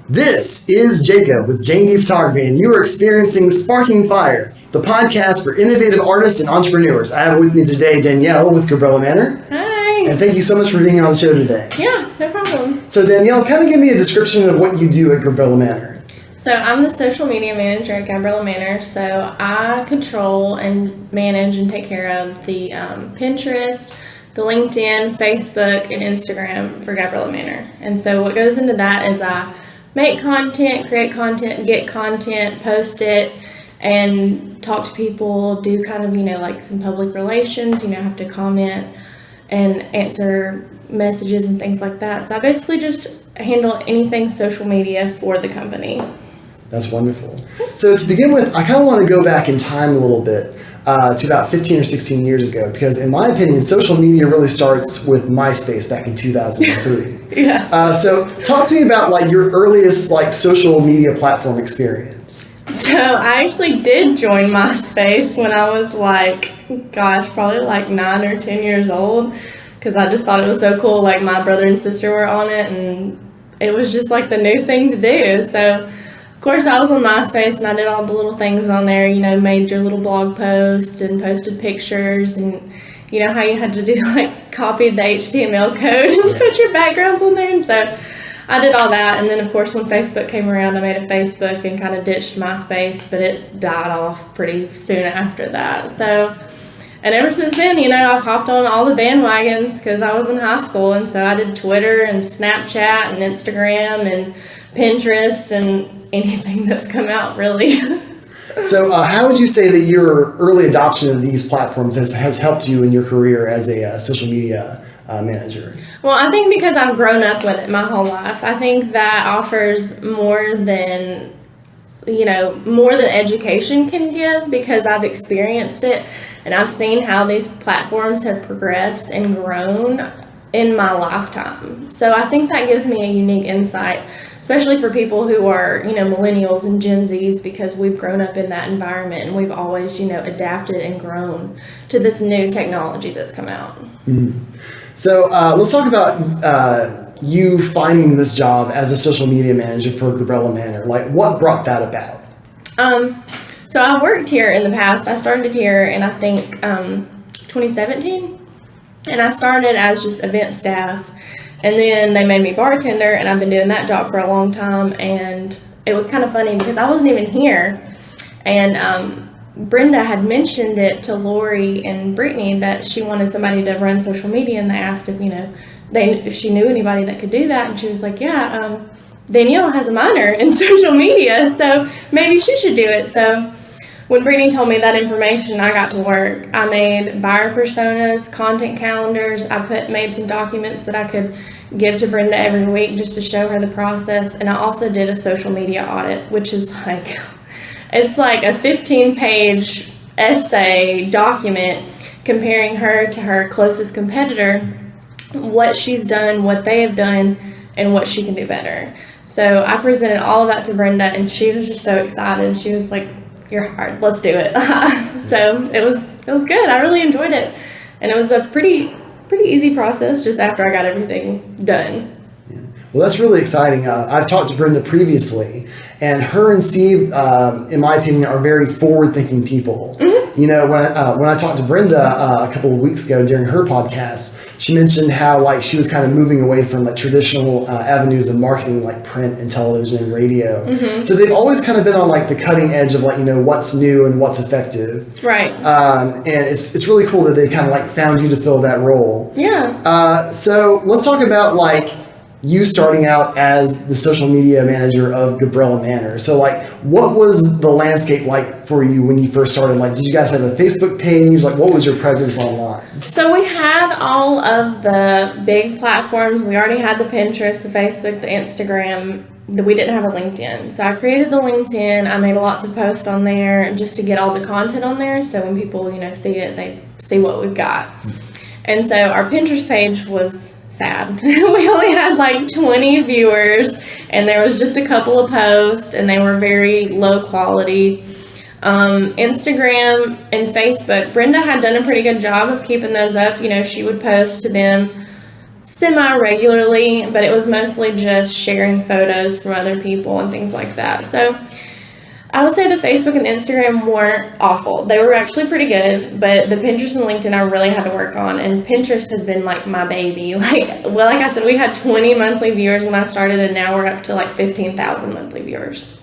This is Jacob with J&D Photography, and you are experiencing Sparking Fire, the podcast for innovative artists and entrepreneurs. I have with me today Danielle with Gabriella Manor. Hi. And thank you so much for being on the show today. Yeah, no problem. So Danielle, kind of give me a description of what you do at Gabriella Manor. So I'm the social media manager at Gabriella Manor. So I control and manage and take care of the Pinterest, the LinkedIn, Facebook, and Instagram for Gabriella Manor. And so what goes into that is I make content, create content, get content, post it, and talk to people, do kind of, like some public relations, have to comment and answer messages and things like that. So I basically just handle anything social media for the company. That's wonderful. So to begin with, I kind of want to go back in time a little bit to about 15 or 16 years ago, because in my opinion, social media really starts with MySpace back in 2003. Yeah. So talk to me about your earliest social media platform experience. So I actually did join MySpace when I was probably 9 or 10 years old, because I just thought it was so cool. My brother and sister were on it, and it was just the new thing to do. So of course, I was on MySpace and I did all the little things on there, made your little blog post and posted pictures, and how you had to do copy the HTML code and put your backgrounds on there. And so I did all that. And then of course, when Facebook came around, I made a Facebook and kind of ditched MySpace, but it died off pretty soon after that. So, and ever since then, I've hopped on all the bandwagons because I was in high school. And so I did Twitter and Snapchat and Instagram and Pinterest and anything that's come out, really. So how would you say that your early adoption of these platforms has helped you in your career as a social media manager? Well, I think because I've grown up with it my whole life. I think that offers more than education can give, because I've experienced it and I've seen how these platforms have progressed and grown in my lifetime. So I think that gives me a unique insight, especially for people who are, millennials and Gen Zs, because we've grown up in that environment and we've always, adapted and grown to this new technology that's come out. Mm-hmm. So let's talk about you finding this job as a social media manager for Gabriella Manor. What brought that about? So I worked here in the past. I started here in, I think, 2017. And I started as just event staff. And then they made me bartender, and I've been doing that job for a long time. And it was kind of funny because I wasn't even here. And Brenda had mentioned it to Lori and Brittany that she wanted somebody to run social media, and they asked if she knew anybody that could do that. And she was like, yeah, Danielle has a minor in social media, so maybe she should do it. So when Brittany told me that information, I got to work. I made buyer personas, content calendars. I made some documents that I could give to Brenda every week just to show her the process. And I also did a social media audit, which is it's like a 15-page essay document comparing her to her closest competitor, what she's done, what they have done, and what she can do better. So I presented all of that to Brenda, and she was just so excited. She was like, "You're hard, let's do it." So it was good. I really enjoyed it, and it was a pretty easy process just after I got everything done. Yeah. Well, that's really exciting. I've talked to Brenda previously, and her and Steve, in my opinion, are very forward-thinking people. Mm-hmm. When I talked to Brenda a couple of weeks ago during her podcast, she mentioned how she was kind of moving away from traditional avenues of marketing like print and television and radio. Mm-hmm. So they've always kind of been on the cutting edge of what's new and what's effective. Right. And it's really cool that they kind of found you to fill that role. Yeah. So let's talk about you starting out as the social media manager of Gabriella Manor. So what was the landscape like for you when you first started? Did you guys have a Facebook page? What was your presence online? So we had all of the big platforms. We already had the Pinterest, the Facebook, the Instagram. We didn't have a LinkedIn. So I created the LinkedIn. I made lots of posts on there just to get all the content on there. So when people, see it, they see what we've got. And so our Pinterest page was sad. We only had 20 viewers, and there was just a couple of posts, and they were very low quality. Instagram and Facebook, Brenda had done a pretty good job of keeping those up. She would post to them semi-regularly, but it was mostly just sharing photos from other people and things like that. So I would say the Facebook and Instagram weren't awful. They were actually pretty good, but the Pinterest and LinkedIn I really had to work on, and Pinterest has been like my baby. Like I said, we had 20 monthly viewers when I started, and now we're up to like 15,000 monthly viewers.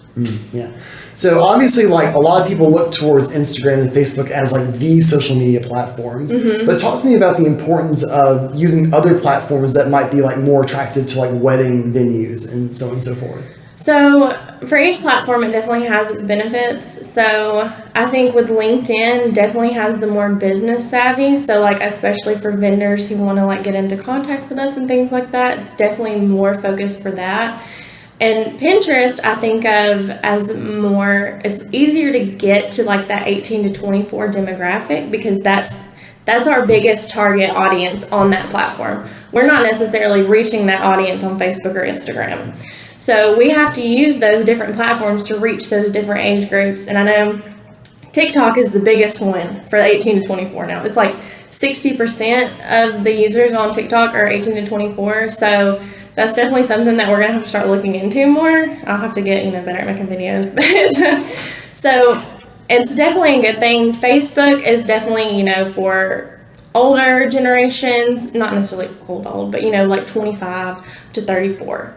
Yeah. So obviously, like, a lot of people look towards Instagram and Facebook as like the social media platforms. But talk to me about the importance of using other platforms that might be like more attractive to like wedding venues and so on and so forth. So for each platform, it definitely has its benefits. So I think with LinkedIn, definitely has the more business savvy. So like, especially for vendors who want to like get into contact with us and things like that, it's definitely more focused for that. And Pinterest, I think of as more, it's easier to get to like that 18 to 24 demographic, because that's our biggest target audience on that platform. We're not necessarily reaching that audience on Facebook or Instagram. So we have to use those different platforms to reach those different age groups. And I know TikTok is the biggest one for 18 to 24 now. It's like 60% of the users on TikTok are 18 to 24. So that's definitely something that we're going to have to start looking into more. I'll have to get, better at making videos. But so it's definitely a good thing. Facebook is definitely, for older generations, not necessarily old, but, like 25 to 34.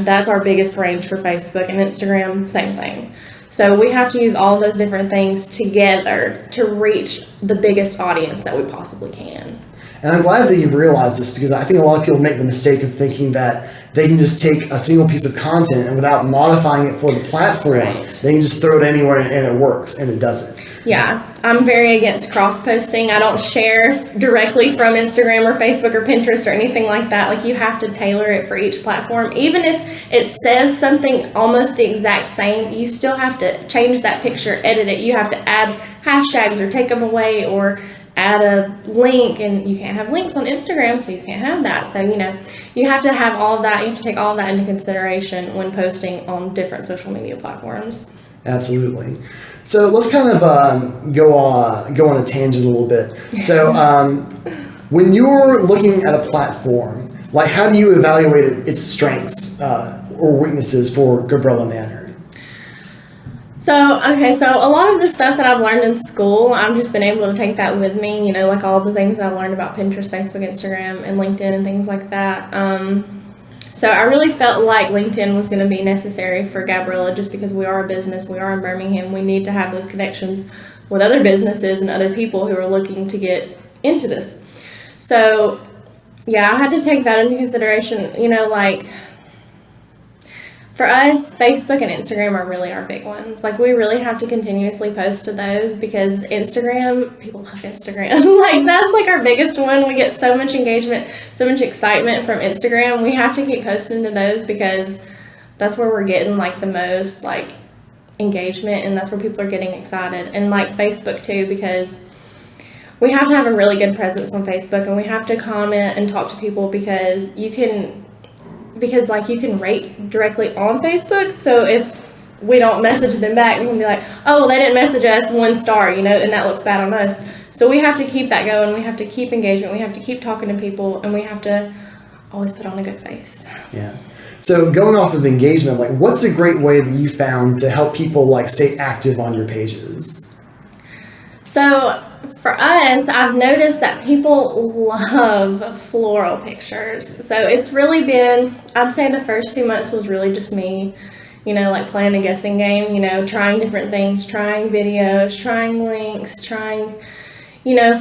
That's our biggest range for Facebook, and Instagram, same thing. So we have to use all those different things together to reach the biggest audience that we possibly can. And I'm glad that you've realized this, because I think a lot of people make the mistake of thinking that they can just take a single piece of content and without modifying it for the platform, they can just throw it anywhere and it works, and it doesn't. Yeah, I'm very against cross-posting. I don't share directly from Instagram or Facebook or Pinterest or anything like that. Like, you have to tailor it for each platform. Even if it says something almost the exact same, you still have to change that picture, edit it. You have to add hashtags or take them away or add a link, and you can't have links on Instagram, so you can't have that. So, you have to have all that. You have to take all that into consideration when posting on different social media platforms. Absolutely. So let's kind of go on a tangent a little bit. So when you're looking at a platform, like, how do you evaluate its strengths or weaknesses for Gabriella Manor? So a lot of the stuff that I've learned in school, I've just been able to take that with me, like all the things that I've learned about Pinterest, Facebook, Instagram, and LinkedIn and things like that. So I really felt like LinkedIn was going to be necessary for Gabriella, just because we are a business, we are in Birmingham, we need to have those connections with other businesses and other people who are looking to get into this. So yeah, I had to take that into consideration, for us, Facebook and Instagram are really our big ones. Like, we really have to continuously post to those, because Instagram, people love Instagram. Like, that's like our biggest one. We get so much engagement, so much excitement from Instagram. We have to keep posting to those, because that's where we're getting like the most like engagement, and that's where people are getting excited. And like Facebook too, because we have to have a really good presence on Facebook, and we have to comment and talk to people, because you can rate directly on Facebook. So if we don't message them back, they can be like, oh, well, they didn't message us, 1 star, and that looks bad on us. So we have to keep that going. We have to keep engagement. We have to keep talking to people, and we have to always put on a good face. Yeah. So going off of engagement, like, what's a great way that you found to help people like stay active on your pages? So for us, I've noticed that people love floral pictures. So it's really been, I'd say the first 2 months was really just me, like playing a guessing game, trying different things, trying videos, trying links, trying,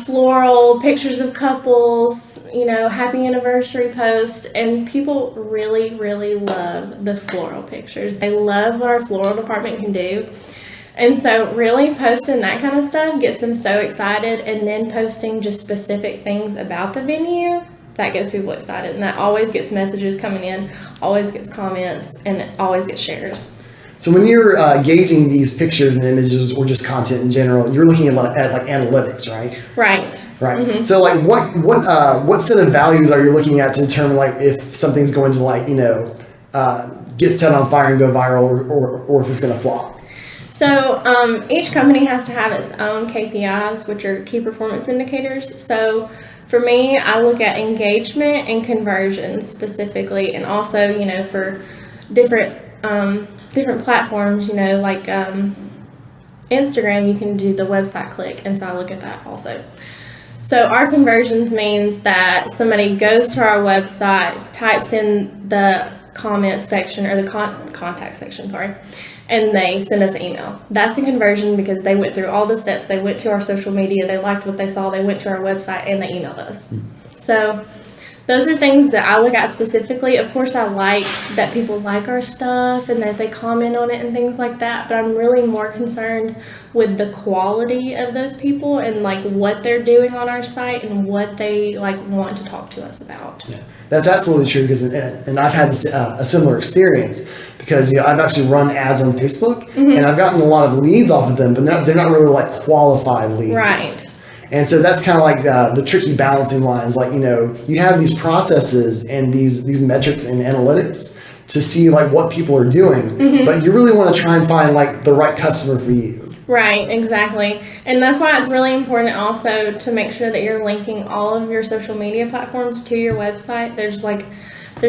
floral pictures of couples, happy anniversary posts. And people really, really love the floral pictures. They love what our floral department can do. And so really posting that kind of stuff gets them so excited, and then posting just specific things about the venue, that gets people excited. And that always gets messages coming in, always gets comments, and it always gets shares. So when you're gauging these pictures and images, or just content in general, you're looking at like analytics, right? Right. Right. Mm-hmm. So like what set of values are you looking at to determine like if something's going to like, get set on fire and go viral, or if it's going to flop? So each company has to have its own KPIs, which are key performance indicators. So for me, I look at engagement and conversions specifically, and also, you know, for different platforms, you know, like Instagram, you can do the website click, and so I look at that also. So our conversions means that somebody goes to our website, types in the comments section, or the contact section, sorry, and they send us an email. That's a conversion because they went through all the steps. They went to our social media, they liked what they saw, they went to our website, and they emailed us. So those are things that I look at specifically. Of course, I like that people like our stuff and that they comment on it and things like that, but I'm really more concerned with the quality of those people and like what they're doing on our site and what they like want to talk to us about. Yeah, that's absolutely true, because and I've had a similar experience, because you know, I've actually run ads on Facebook, and I've gotten a lot of leads off of them, but they're not really like qualified leads. Right. And so that's kind of like the tricky balancing lines. Like, you know, you have these processes and these metrics and analytics to see like what people are doing, but you really want to try and find like the right customer for you. Right, exactly. And that's why it's really important also to make sure that you're linking all of your social media platforms to your website. There's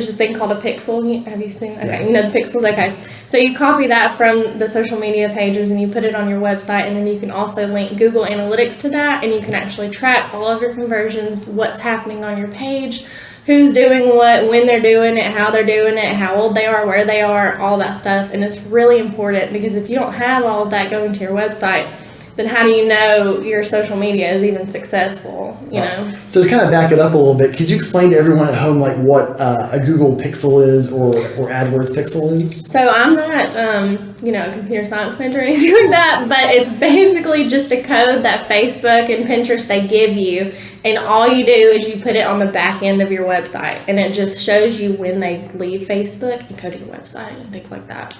this thing called a pixel. Have you seen? Okay, yeah. You know the pixels? Okay. So you copy that from the social media pages and you put it on your website, and then you can also link Google Analytics to that, and you can actually track all of your conversions, what's happening on your page, who's doing what, when they're doing it, how they're doing it, how old they are, where they are, all that stuff. And it's really important, because if you don't have all of that going to your website, then how do you know your social media is even successful, you know? So to kind of back it up a little bit, could you explain to everyone at home like what a Google Pixel is, or AdWords Pixel is? So I'm not, you know, a computer science major or anything like that, but it's basically just a code that Facebook and Pinterest, they give you, and all you do is you put it on the back end of your website, and it just shows you when they leave Facebook and go to your website and things like that.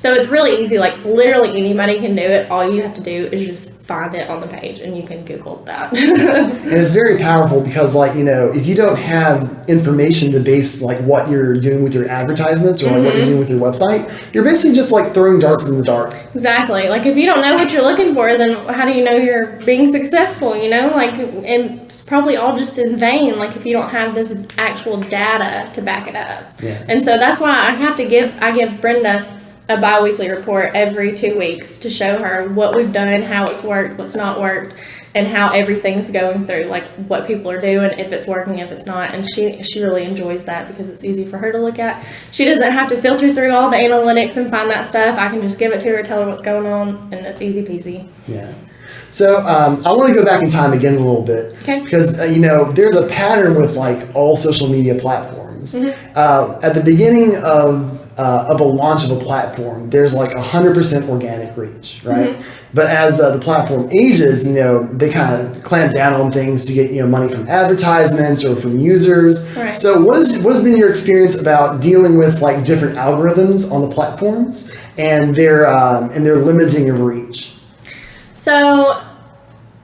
So it's really easy, like literally anybody can do it. All you have to do is just find it on the page, and you can Google that. And it's very powerful, because like, you know, if you don't have information to base like what you're doing with your advertisements, or like what you're doing with your website, you're basically just like throwing darts in the dark. Exactly. Like if you don't know what you're looking for, then how do you know you're being successful, you know? Like, and it's probably all just in vain, like if you don't have this actual data to back it up. Yeah. And so that's why I give Brenda a bi-weekly report every 2 weeks to show her what we've done, how it's worked, what's not worked, and how everything's going through, like what people are doing, if it's working, if it's not. And she really enjoys that, because it's easy for her to look at. She doesn't have to filter through all the analytics and find that stuff. I can just give it to her, tell her what's going on, and it's easy peasy. Yeah. So I want to go back in time again a little bit, because you know, there's a pattern with like all social media platforms. At the beginning of a launch of a platform, there's like 100% organic reach, right? But as the platform ages, you know, they kind of clamp down on things to get, you know, money from advertisements or from users. Right. So what has been your experience about dealing with like different algorithms on the platforms and their limiting of reach? So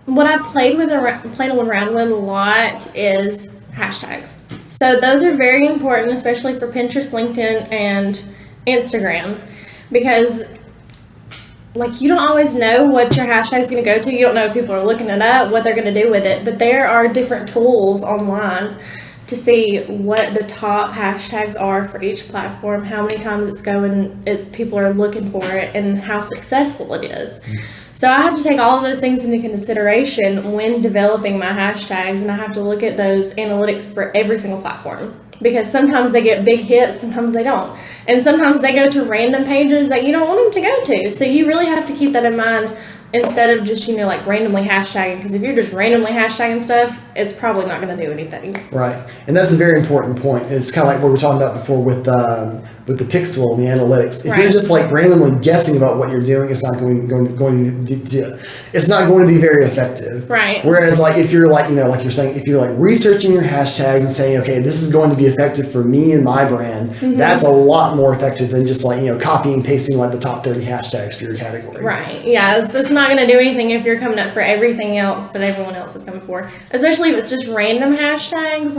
what I played around with a lot is hashtags. So those are very important, especially for Pinterest, LinkedIn, and Instagram, because like you don't always know what your hashtag is going to go to. You don't know if people are looking it up, what they're going to do with it, but there are different tools online to see what the top hashtags are for each platform, how many times it's going, if people are looking for it, and how successful it is. So I have to take all of those things into consideration when developing my hashtags, and I have to look at those analytics for every single platform, because sometimes they get big hits, sometimes they don't. And sometimes they go to random pages that you don't want them to go to. So you really have to keep that in mind instead of just, you know, like randomly hashtagging, because if you're just randomly hashtagging stuff, it's probably not going to do anything. Right. And that's a very important point. It's kind of like what we were talking about before with the pixel and the analytics. If you're just like randomly guessing about what you're doing, it's not going to it's not going to be very effective. Right. Whereas like if you're like, you know, like you're saying, if you're like researching your hashtags and saying, okay, this is going to be effective for me and my brand, that's a lot more effective than just like, you know, copying and pasting like the top 30 hashtags for your category. Right. Yeah. It's not going to do anything if you're coming up for everything else that everyone else is coming for, especially if it's just random hashtags.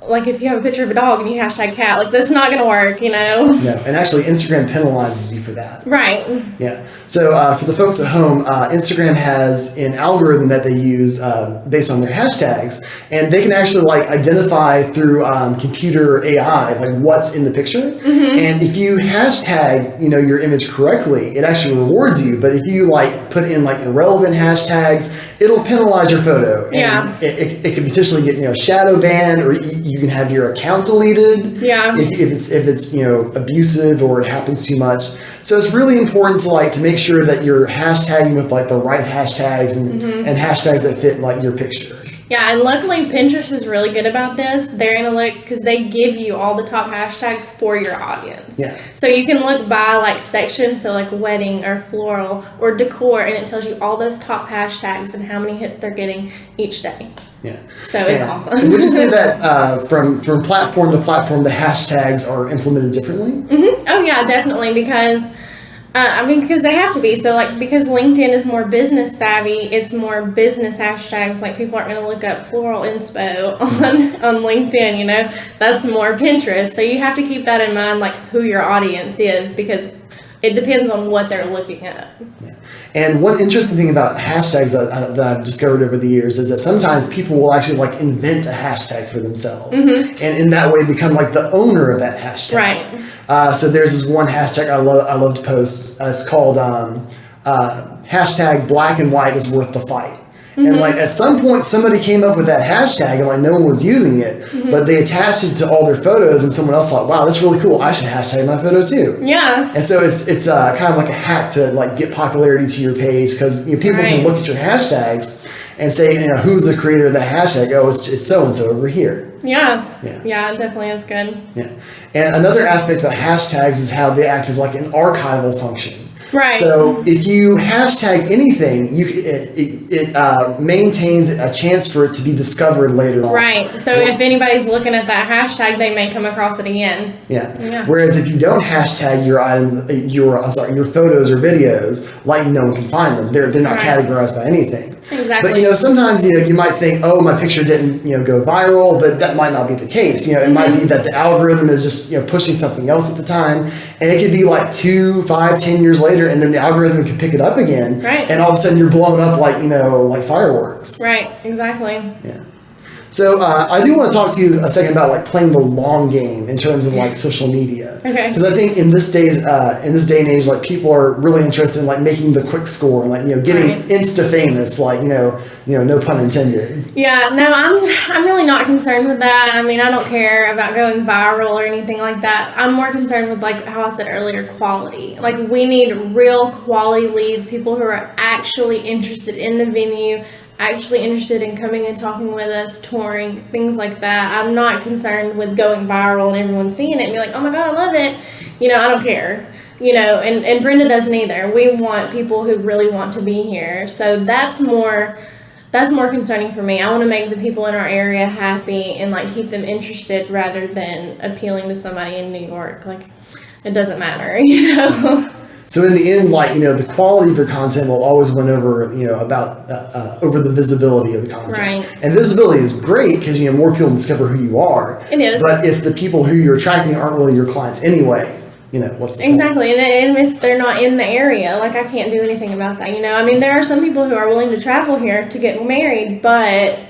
like if you have a picture of a dog and you hashtag cat, like that's not going to work, you know? No, and actually Instagram penalizes you for that. Right. Yeah. So for the folks at home, Instagram has an algorithm that they use based on their hashtags, and they can actually like identify through computer AI like what's in the picture. And if you hashtag, you know, your image correctly, it actually rewards you. But if you like put in like irrelevant hashtags, it'll penalize your photo. And it could potentially get, you know, shadow banned, or you can have your account deleted. Yeah. If it's you know, abusive or it happens too much. So it's really important to make sure that you're hashtagging with like the right hashtags and hashtags that fit like your picture. Yeah, and luckily Pinterest is really good about this, their analytics, because they give you all the top hashtags for your audience. Yeah. So you can look by like section, so like wedding or floral or decor, and it tells you all those top hashtags and how many hits they're getting each day. Yeah. So it's awesome. Would you say that from platform to platform, the hashtags are implemented differently? Oh yeah, definitely, because because they have to be. So like, because LinkedIn is more business savvy, it's more business hashtags. Like people aren't going to look up floral inspo on LinkedIn, you know, that's more Pinterest. So you have to keep that in mind, like who your audience is, because it depends on what they're looking at. Yeah. And one interesting thing about hashtags that I've discovered over the years is that sometimes people will actually like invent a hashtag for themselves, and in that way become like the owner of that hashtag. Right. So there's this one hashtag I love to post. It's called hashtag black and white is worth the fight. And like at some point somebody came up with that hashtag and like no one was using it, but they attached it to all their photos and someone else thought, wow, that's really cool, I should hashtag my photo too. Yeah. And so it's kind of like a hack to like get popularity to your page, because you know, people can look at your hashtags and say, you know, who's the creator of the hashtag? Oh, it's so and so over here. Yeah. Yeah, it definitely is good. Yeah. And another aspect about hashtags is how they act as like an archival function. Right. So if you hashtag anything, it maintains a chance for it to be discovered later on. Right. So if anybody's looking at that hashtag, they may come across it again. Yeah. Whereas if you don't hashtag your your photos or videos, like no one can find them. They're not categorized by anything. Exactly. But you know, sometimes you might think, oh, my picture didn't go viral, but that might not be the case. You know, it might be that the algorithm is just pushing something else at the time, and it could be like 2, 5, 10 years later, and then the algorithm can pick it up again, and all of a sudden you're blowing up like like fireworks. Right. Exactly. Yeah. So I do want to talk to you a second about like playing the long game in terms of like social media. Okay. Because I think in this day and age, like people are really interested in like making the quick score and like getting Instafamous, like no pun intended. Yeah. No, I'm really not concerned with that. I mean, I don't care about going viral or anything like that. I'm more concerned with, like how I said earlier, quality. Like we need real quality leads, people who are actually interested in the venue, actually interested in coming and talking with us, touring, things like that. I'm not concerned with going viral and everyone seeing it and be like, oh my God, I love it. I don't care. And Brenda doesn't either. We want people who really want to be here. So that's more concerning for me. I want to make the people in our area happy and like keep them interested rather than appealing to somebody in New York. Like it doesn't matter, So in the end, like, the quality of your content will always win over, over the visibility of the content. Right. And visibility is great because, more people discover who you are. It is. But if the people who you're attracting aren't really your clients anyway, what's the point? Exactly. And if they're not in the area, like I can't do anything about that. I mean, there are some people who are willing to travel here to get married, but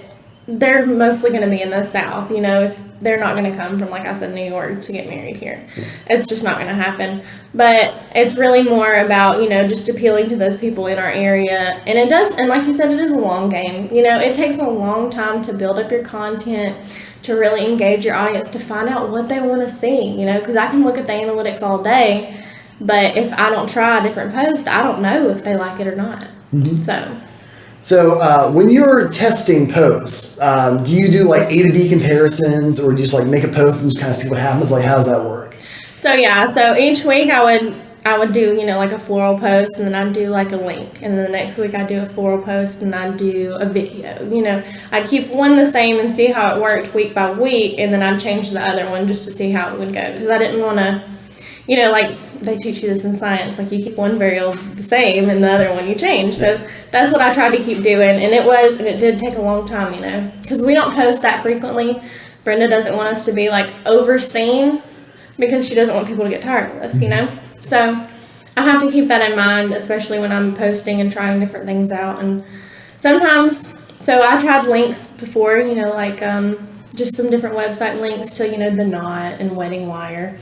they're mostly going to be in the South, if they're not going to come from, like I said, New York to get married here. It's just not going to happen. But it's really more about, just appealing to those people in our area. And it does, and like you said, it is a long game. It takes a long time to build up your content, to really engage your audience, to find out what they want to see, because I can look at the analytics all day, but if I don't try a different post, I don't know if they like it or not. Mm-hmm. So when you're testing posts, do you do like A to B comparisons, or do you just like make a post and just kind of see what happens? Like, how does that work? So each week I would do, like a floral post, and then I'd do like a link, and then the next week I'd do a floral post and I'd do a video. I'd keep one the same and see how it worked week by week, and then I'd change the other one just to see how it would go, because I didn't want to, like they teach you this in science, like you keep one variable the same and the other one you change. So that's what I tried to keep doing, and it did take a long time, because we don't post that frequently. Brenda doesn't want us to be like overseen because she doesn't want people to get tired of us, you know? So I have to keep that in mind, especially when I'm posting and trying different things out. And sometimes, so I tried links before, you know, like just some different website links to, you know, The Knot and Wedding Wire.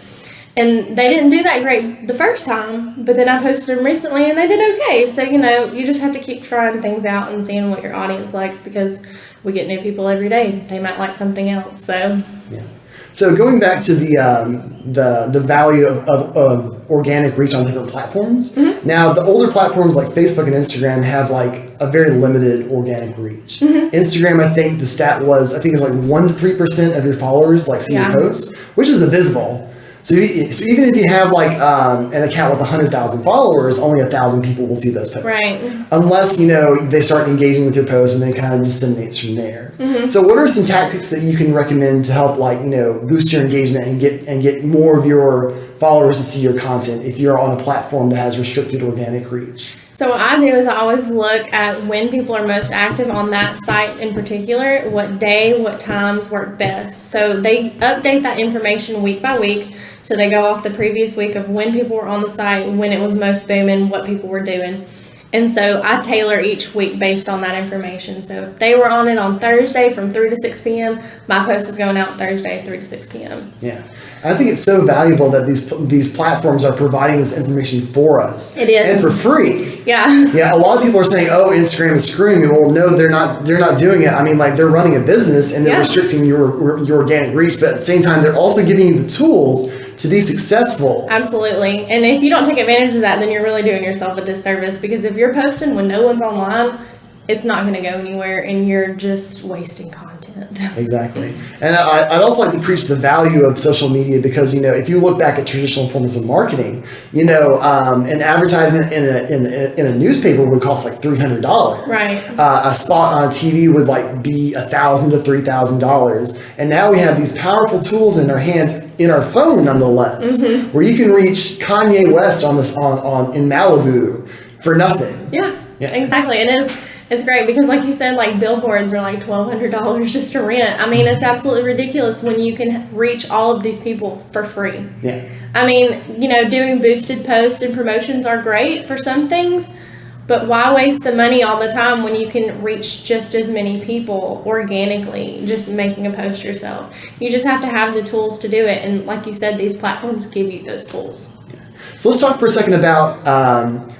And they didn't do that great the first time, but then I posted them recently and they did okay. So, you know, you just have to keep trying things out and seeing what your audience likes, because we get new people every day. They might like something else, so. Yeah. So going back to the value of organic reach on different platforms. Now, the older platforms like Facebook and Instagram have like a very limited organic reach. Instagram, I think the stat was, I think it's like 1 to 3% of your followers like see your posts, which is abysmal. So even if you have like an account with 100,000 followers, only 1,000 people will see those posts. Right. Unless, you know, they start engaging with your posts and then it kind of disseminates from there. So what are some tactics that you can recommend to help, like, you know, boost your engagement and get more of your followers to see your content if you're on a platform that has restricted organic reach? So what I do is I always look at when people are most active on that site in particular, what day, what times work best. So they update that information week by week. So they go off the previous week of when people were on the site, when it was most booming, what people were doing. And so I tailor each week based on that information. So if they were on it on Thursday from 3 to 6 p.m., my post is going out Thursday, 3 to 6 p.m. Yeah. I think it's so valuable that these platforms are providing this information for us. It is. And for free. Yeah. Yeah, a lot of people are saying, oh, Instagram is screwing me. Well, no, they're not doing it. I mean, like, they're running a business and they're restricting your organic reach, but at the same time, they're also giving you the tools to be successful. Absolutely. And if you don't take advantage of that, then you're really doing yourself a disservice, because if you're posting when no one's online, it's not going to go anywhere and you're just wasting content. Exactly. And I'd also like to preach the value of social media, because, you know, if you look back at traditional forms of marketing, you know, an advertisement in a newspaper would cost like $300. Right. A spot on TV would like be $1,000 to $3,000. And now we have these powerful tools in our hands, in our phone nonetheless, where you can reach Kanye West in Malibu for nothing. Yeah. Exactly. It's great because, like you said, like billboards are like $1,200 just to rent. I mean, it's absolutely ridiculous when you can reach all of these people for free. Yeah. I mean, you know, doing boosted posts and promotions are great for some things, but why waste the money all the time when you can reach just as many people organically, just making a post yourself? You just have to have the tools to do it. And like you said, these platforms give you those tools. Yeah. So let's talk for a second about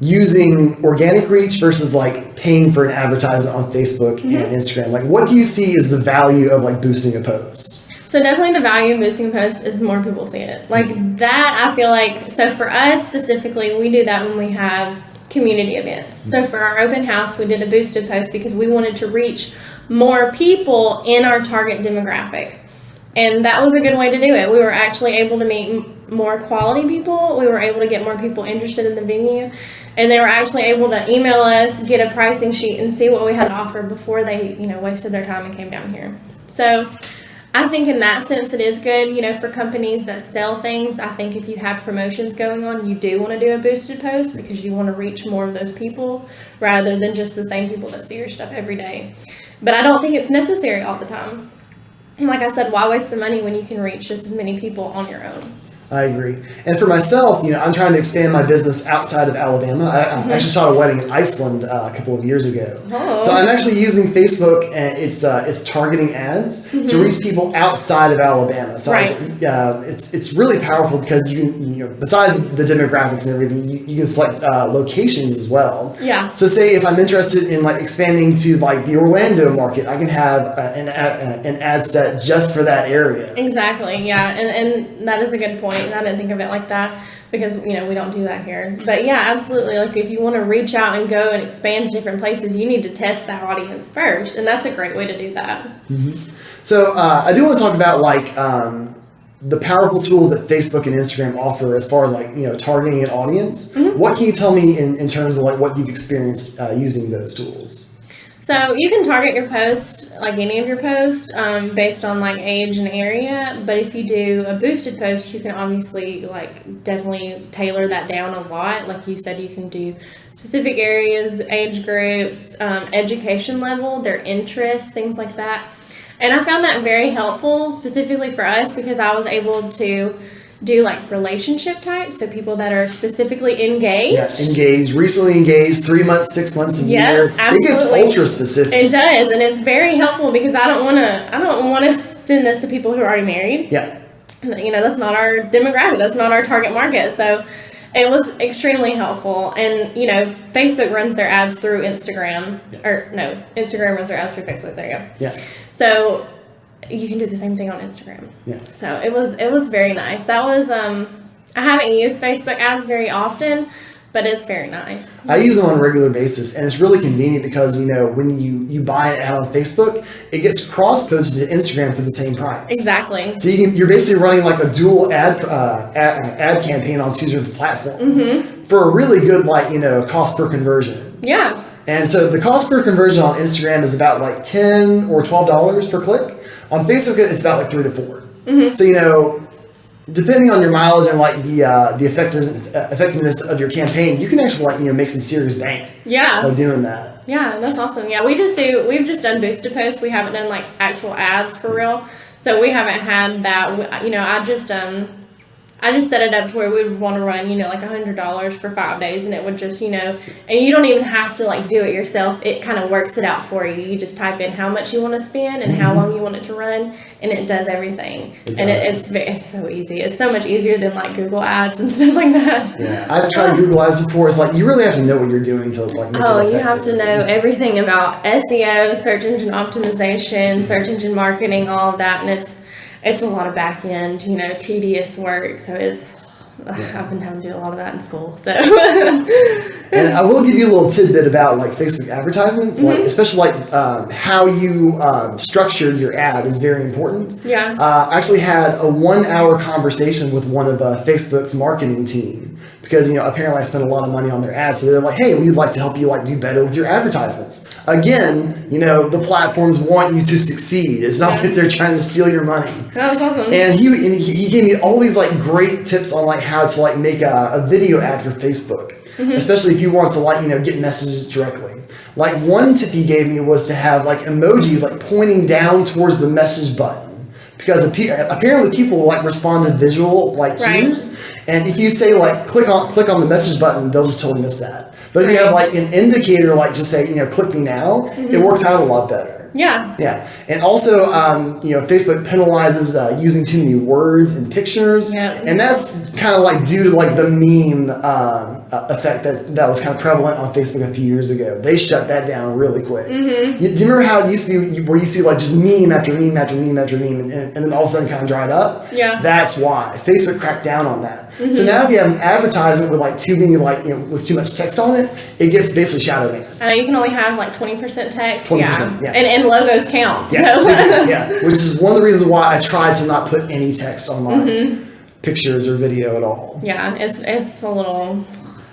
using organic reach versus like paying for an advertisement on Facebook and Instagram. Like, what do you see is the value of like boosting a post? So definitely the value of boosting a post is more people see it. Like that, I feel like, so for us specifically, we do that when we have community events. So for our open house, we did a boosted post because we wanted to reach more people in our target demographic. And that was a good way to do it. We were actually able to meet more quality people. We were able to get more people interested in the venue. And they were actually able to email us, get a pricing sheet, and see what we had to offer before they, you know, wasted their time and came down here. So I think in that sense it is good, you know, for companies that sell things. I think if you have promotions going on, you do want to do a boosted post because you want to reach more of those people rather than just the same people that see your stuff every day. But I don't think it's necessary all the time. And like I said, why waste the money when you can reach just as many people on your own? I agree. And for myself, you know, I'm trying to expand my business outside of Alabama. I actually saw a wedding in Iceland a couple of years ago. Oh. So I'm actually using Facebook and it's targeting ads to reach people outside of Alabama. So it's really powerful because you know, besides the demographics and everything, you can select locations as well. Yeah. So say if I'm interested in like expanding to like the Orlando market, I can have an ad set just for that area. Exactly. Yeah. And that is a good point. I didn't think of it like that because, you know, we don't do that here. But yeah, absolutely. Like if you want to reach out and go and expand to different places, you need to test that audience first. And that's a great way to do that. So I do want to talk about like the powerful tools that Facebook and Instagram offer as far as like, you know, targeting an audience. What can you tell me in terms of like what you've experienced using those tools? So you can target your post, like any of your posts, based on like age and area. But if you do a boosted post, you can obviously like definitely tailor that down a lot. Like you said, you can do specific areas, age groups, education level, their interests, things like that. And I found that very helpful, specifically for us, because I was able to do like relationship types, so people that are specifically engaged. Yeah, engaged, recently engaged, 3 months, 6 months, a year. Absolutely. It gets ultra specific. It does, and it's very helpful because I don't want to send this to people who are already married. Yeah. You know, that's not our demographic. That's not our target market. So it was extremely helpful. And, you know, Facebook runs their ads through Instagram. Yeah. Or, no, Instagram runs their ads through Facebook. There you go. Yeah. So you can do the same thing on Instagram. Yeah. So it was very nice. That was, I haven't used Facebook ads very often, but it's very nice. I use them on a regular basis, and it's really convenient because, you know, when you buy an ad on Facebook, it gets cross-posted to Instagram for the same price. Exactly. So you're basically running like a dual ad campaign on 2 different platforms for a really good, like, you know, cost per conversion. Yeah. And so the cost per conversion on Instagram is about like $10 or $12 per click. On Facebook, it's about like $3 to $4. So, you know, depending on your mileage and like the effectiveness of your campaign, you can actually, like, you know, make some serious bank. Yeah. By doing that. Yeah, that's awesome. Yeah, we've just done boosted posts. We haven't done like actual ads for real. So we haven't had that. You know, I just set it up to where we would want to run, you know, like $100 for 5 days, and it would just, you know, and you don't even have to like do it yourself. It kind of works it out for you. You just type in how much you want to spend and how long you want it to run, and it does everything. It's so easy. It's so much easier than like Google ads and stuff like that. Yeah, I've tried Google ads before. It's like you really have to know what you're doing to like make it effective. You have to know everything about SEO, search engine optimization, search engine marketing, all of that, and it's a lot of back end, you know, tedious work. So I've been having to do a lot of that in school. So, and I will give you a little tidbit about like Facebook advertisements, like especially like how you structured your ad is very important. Yeah. I actually had a 1 hour conversation with one of Facebook's marketing team. Because, you know, apparently I spent a lot of money on their ads. So they're like, hey, we'd like to help you like do better with your advertisements. Again, you know, the platforms want you to succeed. It's not that they're trying to steal your money. That's awesome. And he gave me all these like great tips on like how to like make a video ad for Facebook. Especially if you want to like, you know, get messages directly. Like one tip he gave me was to have like emojis like pointing down towards the message button. Because apparently people like respond to visual like cues, and if you say like click on the message button, they'll just totally miss that. But if you have like an indicator, like just say, you know, click me now, it works out a lot better. Yeah. Yeah. And also, you know, Facebook penalizes using too many words and pictures. Yeah. And that's kind of like due to like the meme effect that was kind of prevalent on Facebook a few years ago. They shut that down really quick. Do you remember how it used to be where you see like just meme after meme after meme after meme and then all of a sudden kind of dried up? Yeah. That's why. Facebook cracked down on that. So now if you have an advertisement with like too many like, you know, with too much text on it, it gets basically shadow banned. You can only have like 20% text. 20%, yeah. And logos count. Yeah, So. yeah, which is one of the reasons why I try to not put any text on my pictures or video at all. Yeah, it's a little,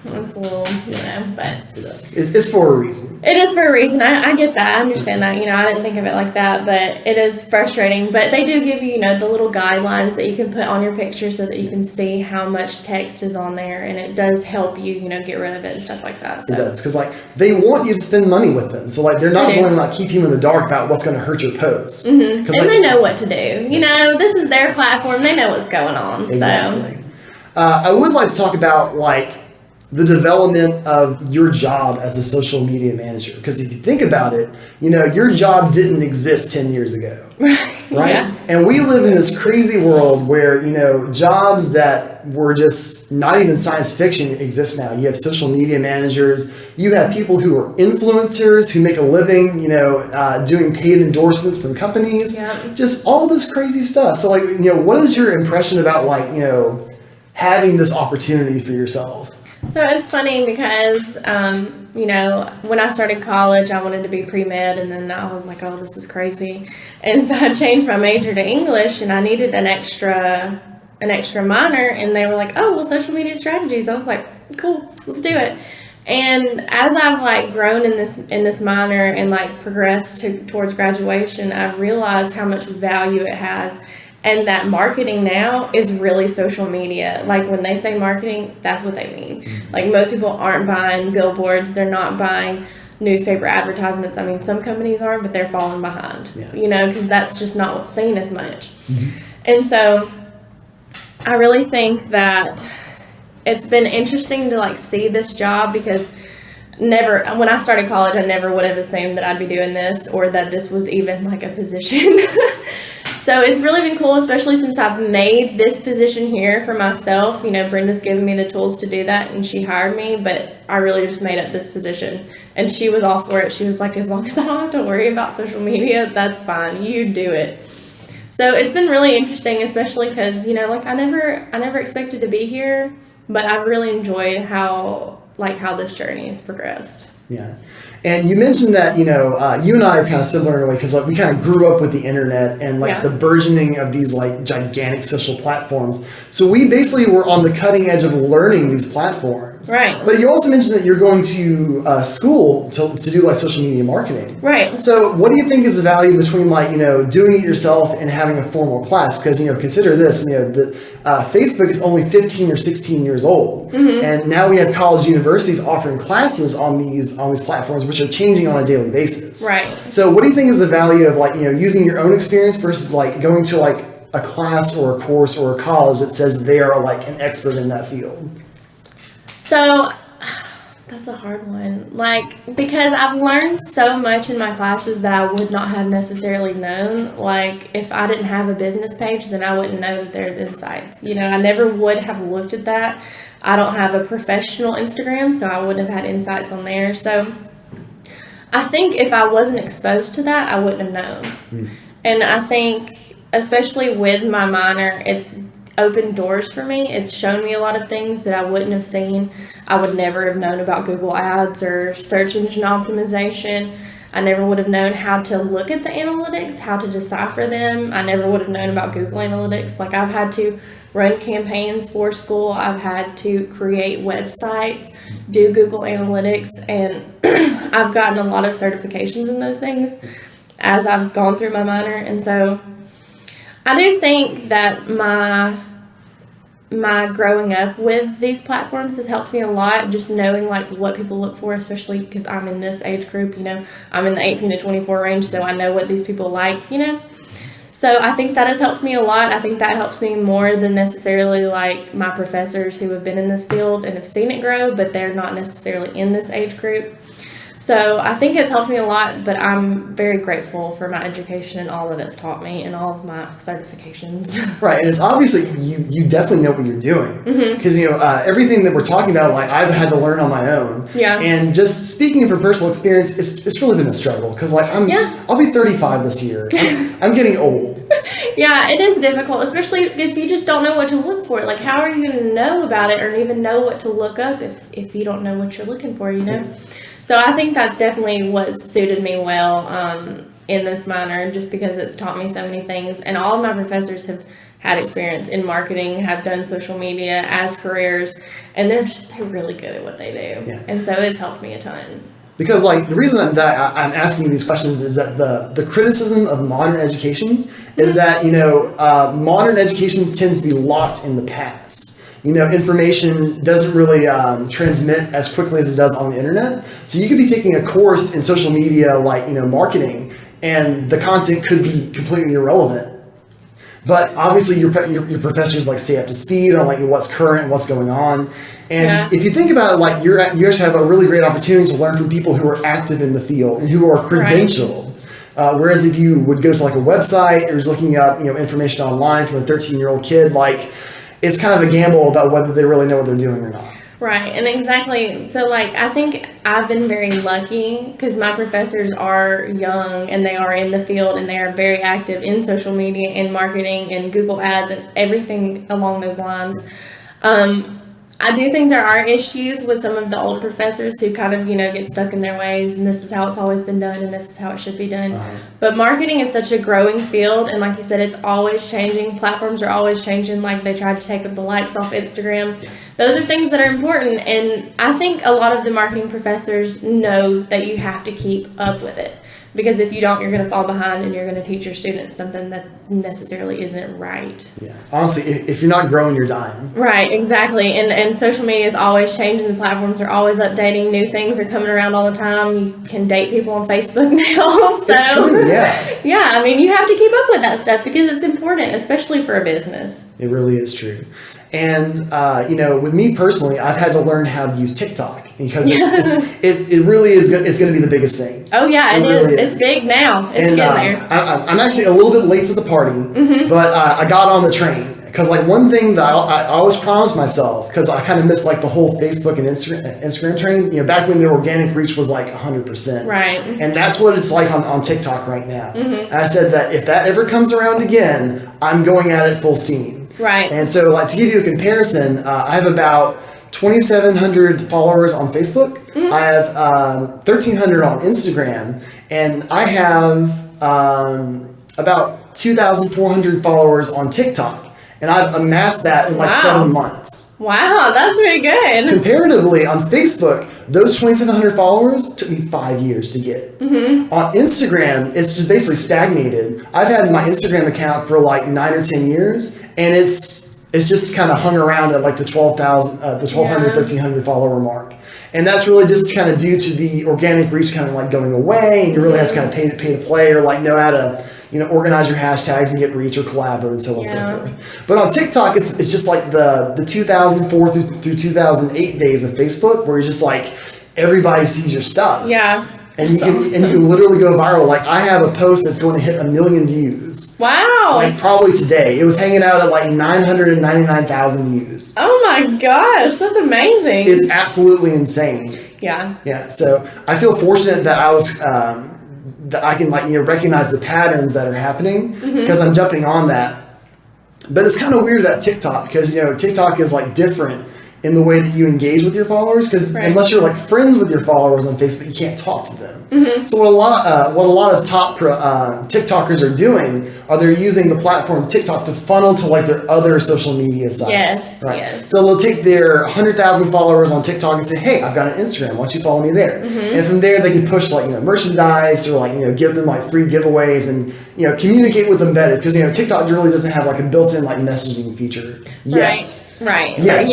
you know, but it's for a reason. It is for a reason. I get that. I understand that. You know, I didn't think of it like that, but it is frustrating. But they do give you, you know, the little guidelines that you can put on your picture so that you can see how much text is on there, and it does help you, you know, get rid of it and stuff like that. So. It does, because like they want you to spend money with them, so like they're not going to like keep you in the dark about what's going to hurt your posts. And like, they know what to do. You know, this is their platform. They know what's going on. Exactly. So. I would like to talk about like the development of your job as a social media manager. Because if you think about it, you know, your job didn't exist 10 years ago. Right? Yeah. And we live in this crazy world where, you know, jobs that were just not even science fiction exist now. You have social media managers. You have people who are influencers who make a living, you know, doing paid endorsements from companies. Yeah. Just all this crazy stuff. So, like, you know, what is your impression about, like, you know, having this opportunity for yourself? So it's funny because, you know, when I started college, I wanted to be pre-med, and then I was like, oh, this is crazy. And so I changed my major to English, and I needed an extra minor, and they were like, oh, well, social media strategies. I was like, cool, let's do it. And as I've like grown in this minor and like progressed towards graduation, I've realized how much value it has. And that marketing now is really social media. Like when they say marketing, that's what they mean. Like most people aren't buying billboards. They're not buying newspaper advertisements. I mean, some companies are, but they're falling behind, you know, because that's just not what's seen as much. And so I really think that it's been interesting to like see this job, because when I started college, I never would have assumed that I'd be doing this, or that this was even like a position. So it's really been cool, especially since I've made this position here for myself. You know, Brenda's given me the tools to do that, and she hired me, but I really just made up this position. And she was all for it. She was like, as long as I don't have to worry about social media, that's fine. You do it. So it's been really interesting, especially because, you know, like I never expected to be here, but I've really enjoyed how this journey has progressed. Yeah. And you mentioned that, you know, you and I are kind of similar in a way, because like we kind of grew up with the internet and like the burgeoning of these like gigantic social platforms. So we basically were on the cutting edge of learning these platforms. Right. But you also mentioned that you're going to school to do like social media marketing. Right. So what do you think is the value between like, you know, doing it yourself and having a formal class? Because, you know, consider this, you know, Facebook is only 15 or 16 years old, and now we have college universities offering classes on these platforms, which are changing on a daily basis. Right. So what do you think is the value of like, you know, using your own experience versus like going to like a class or a course or a college that says they are like an expert in that field? So that's a hard one. Like, because I've learned so much in my classes that I would not have necessarily known. Like, if I didn't have a business page, then I wouldn't know that there's insights. You know, I never would have looked at that. I don't have a professional Instagram, so I wouldn't have had insights on there. So I think if I wasn't exposed to that, I wouldn't have known. And I think, especially with my minor, it's opened doors for me. It's shown me a lot of things that I wouldn't have seen. I would never have known about Google Ads or search engine optimization. I never would have known how to look at the analytics, how to decipher them. I never would have known about Google Analytics. Like, I've had to run campaigns for school. I've had to create websites, do Google Analytics, and I've gotten a lot of certifications in those things as I've gone through my minor. And so I do think that my growing up with these platforms has helped me a lot, just knowing like what people look for, especially because I'm in this age group, you know, I'm in the 18 to 24 range, so I know what these people like, you know. So I think that has helped me a lot. I think that helps me more than necessarily like my professors who have been in this field and have seen it grow, but they're not necessarily in this age group. So I think it's helped me a lot, but I'm very grateful for my education and all that it's taught me and all of my certifications. Right, and it's obviously you definitely know what you're doing, because you know everything that we're talking about, like I've had to learn on my own. Yeah. And just speaking from personal experience, it's really been a struggle, because like I'll be 35 this year. I'm getting old. Yeah, it is difficult, especially if you just don't know what to look for. Like, how are you going to know about it or even know what to look up if you don't know what you're looking for, you know? Yeah. So I think that's definitely what suited me well in this minor, just because it's taught me so many things. And all of my professors have had experience in marketing, have done social media as careers, and they're really good at what they do. Yeah. And so it's helped me a ton. Because like the reason that I'm asking you these questions is that the criticism of modern education is that, you know, modern education tends to be locked in the past. You know, information doesn't really transmit as quickly as it does on the internet. So you could be taking a course in social media, like, you know, marketing, and the content could be completely irrelevant. But obviously your professors like stay up to speed on like what's current and what's going on. And if you think about it, like you actually have a really great opportunity to learn from people who are active in the field and who are credentialed. Right. Whereas if you would go to like a website or just looking up, you know, information online from a 13-year-old kid, like, it's kind of a gamble about whether they really know what they're doing or not. Right, and exactly. So, like, I think I've been very lucky because my professors are young and they are in the field and they are very active in social media and marketing and Google Ads and everything along those lines. I do think there are issues with some of the old professors who kind of, you know, get stuck in their ways and this is how it's always been done and this is how it should be done. But marketing is such a growing field, and like you said, it's always changing. Platforms are always changing. Like, they tried to take the likes off Instagram. Those are things that are important, and I think a lot of the marketing professors know that you have to keep up with it. because if you don't, you're going to fall behind and you're going to teach your students something that necessarily isn't right. Yeah. Honestly, if you're not growing, you're dying. Right, exactly. And social media is always changing. The platforms are always updating. New things are coming around all the time. You can date people on Facebook now. So, it's true, yeah. Yeah, I mean, you have to keep up with that stuff because it's important, especially for a business. It really is true. And, with me personally, I've had to learn how to use TikTok because it really is, it's going to be the biggest thing. Oh, yeah, it really is. It's big now. It's getting there. I'm actually a little bit late to the party, but I got on the train. Because, one thing that I always promised myself, because I kind of missed, the whole Facebook and Instagram train, back when the organic reach was, 100%. Right. And that's what it's like on TikTok right now. And I said that if that ever comes around again, I'm going at it full steam. Right. And so, to give you a comparison, I have about 2,700 followers on Facebook. I have 1,300 on Instagram. And I have about 2,400 followers on TikTok. And I've amassed that in 7 months. Wow, that's pretty good. Comparatively, on Facebook, those 2,700 followers took me 5 years to get. On Instagram, it's just basically stagnated. I've had my Instagram account for 9 or 10 years, and it's just kind of hung around at the 1,200, 1,300 follower mark. And that's really just kind of due to the organic reach kind of going away, and you really have to kind of pay to play or know how to organize your hashtags and get reach or collab and so on and so forth. But on TikTok, it's just the 2004 through 2008 days of Facebook, where you're just everybody sees your stuff. Yeah. And you can literally go viral. I have a post that's going to hit 1 million views. Wow. Probably today. It was hanging out at 999,000 views. Oh my gosh, that's amazing. It's absolutely insane. Yeah. Yeah. So I feel fortunate that I was that I can recognize the patterns that are happening because I'm jumping on that. But it's kind of weird that TikTok, because TikTok is different in the way that you engage with your followers, because unless you're friends with your followers on Facebook, you can't talk to them. So what a lot of top TikTokers are doing are they're using the platform TikTok to funnel to their other social media sites. Yes. Right. Yes. So they'll take their 100,000 followers on TikTok and say, "Hey, I've got an Instagram. Why don't you follow me there?" And from there, they can push merchandise or give them free giveaways and communicate with them better, because TikTok really doesn't have a built-in messaging feature yet. Right. Yes.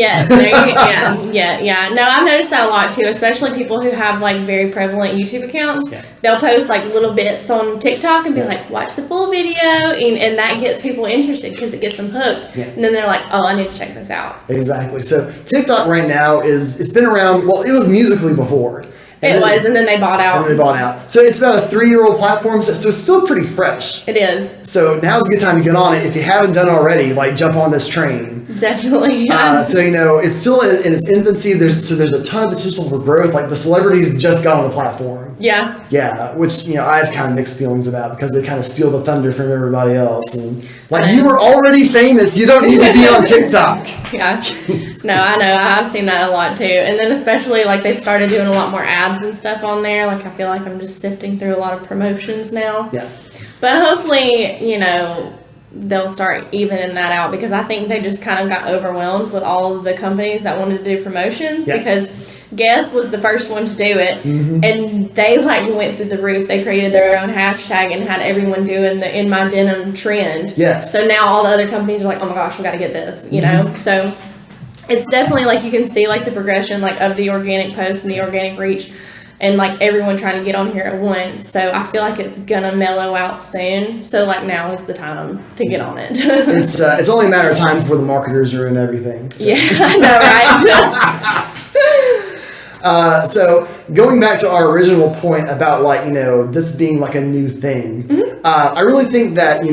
Yeah. No, I've noticed that a lot too, especially people who have very prevalent YouTube accounts. Yeah. They'll post little bits on TikTok and be watch the full video, and that gets people interested because it gets them hooked. Yeah. And then they're oh, I need to check this out. Exactly. So TikTok right now it's been around. Well, it was Musical.ly before. And then they bought out. So it's about a 3-year-old platform, so it's still pretty fresh. It is. So now's a good time to get on it. If you haven't done it already, jump on this train. Definitely. So it's still in its infancy. There's a ton of potential for growth. The celebrities just got on the platform. Yeah. Yeah, which I have kind of mixed feelings about, because they kind of steal the thunder from everybody else. And you were already famous. You don't need to be on TikTok. Yeah. No, I know. I've seen that a lot too. And then especially they've started doing a lot more ads and stuff on there. I feel like I'm just sifting through a lot of promotions now. Yeah. But hopefully, they'll start evening that out, because I think they just kind of got overwhelmed with all of the companies that wanted to do promotions. Yeah. Because Guess was the first one to do it, and they went through the roof. They created their own hashtag and had everyone doing the "In My Denim" trend. Yes. So now all the other companies are oh my gosh, we got to get this. know. So it's definitely you can see the progression of the organic post and the organic reach, and everyone trying to get on here at once. So I feel it's gonna mellow out soon. So now is the time to get on it. It's only a matter of time before the marketers ruin everything. So. Yeah, I know, right? So going back to our original point about this being a new thing, I really think that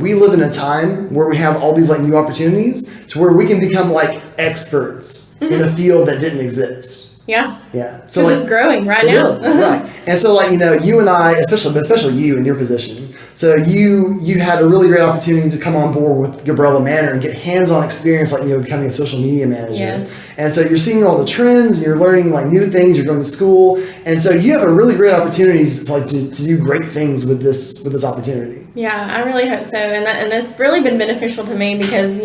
we live in a time where we have all these new opportunities to where we can become experts in a field that didn't exist. Yeah. So it's growing right now. It is, right. And so you and I, especially you in your position. So you had a really great opportunity to come on board with Gabriella Manor and get hands-on experience becoming a social media manager. Yes. And so you're seeing all the trends and you're learning new things, you're going to school. And so you have a really great opportunity to do great things with this opportunity. Yeah, I really hope so. And that's really been beneficial to me, because